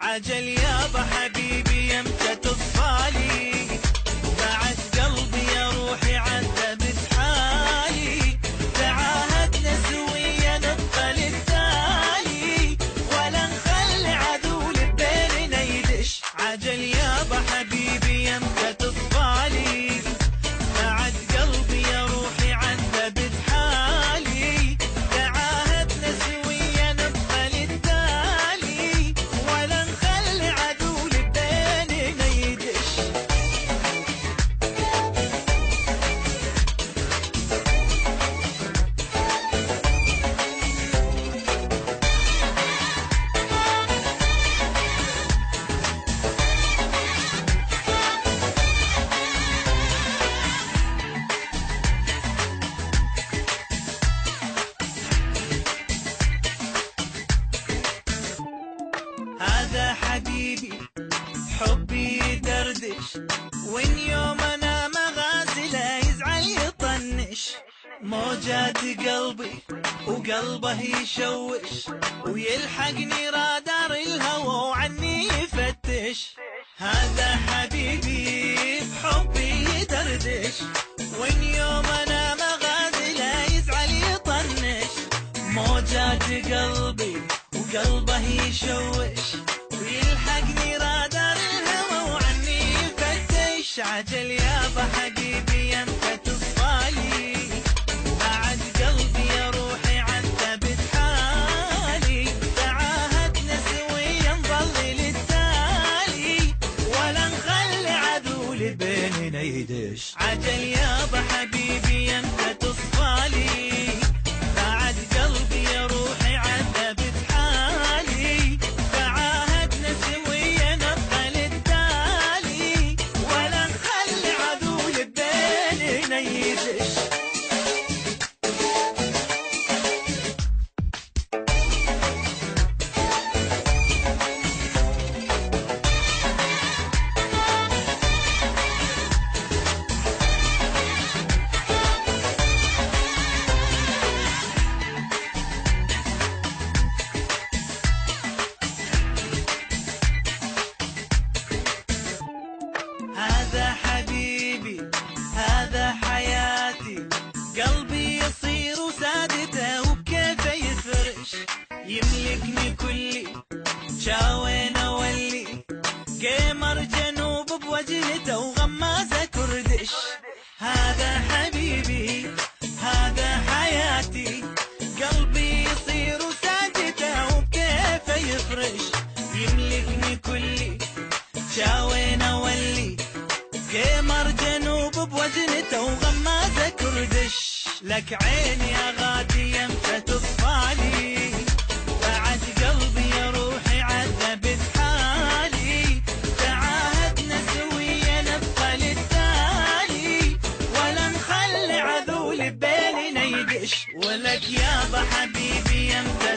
عجل يابا حبيبي يمتى تصفالي، بعد قلبي يا روحي عذبت حالي، تعاهدنا سويا نبقى للتالي، ولا نخلي عدو بيننا يدش. عجل يابا حبيبي يمتى تصفالي، بعد قلبي يا روحي عذبت حالي، تعاهدنا سويا نبقى للتالي، ولا نخلي عدو بيننا يدش. هذا حبيبي حبي يدردش، وين يوم انا مغازله يزعل يطنش، موجات قلبي وقلبه يشوش، ويلحقني رادار الهوى وعني يفتش. هذا حبيبي بحبي يدردش، وين يوم انا مغازله يزعل يطنش، موجات قلبي وقلبه يشوش، ويلحقني رادار الهوى وعني يفتش. عجل يابا حبيبي يمتى تصفالي، بعد قلبي يا روحي عذبت حالي، تعاهدنا سويا نظل للتالي، ولا نخلي عدو بيننا يدش. عجل يابا حبيبي يمتى تصفالي، بعد قلبي يا روحي عذبت حالي، تعاهدنا سويا نبقى للتالي، ولا نخلي عدو بيننا يدش. هذا حبيبي هذا حياتي، قلبي يصير سادته وبكيفه يفرش، يملكني كلي شاوين اولي، قمر جنوب بوجهته وغمازه كردش. هذا حبيبي هذا حياتي، قلبي يصير سادته وبكيفه يفرش، يملكني كلي شاوين اولي، قمر جنوب بوزنته وغمازه كردش. لك عيني يا غادي يمتى تصفالي، بعد قلبي يا روحي عذبت حالي، تعاهدنا سويا نبقى للتالي، ولا نخلي عذول بيننا يدش. ولك يابا حبيبي يمتى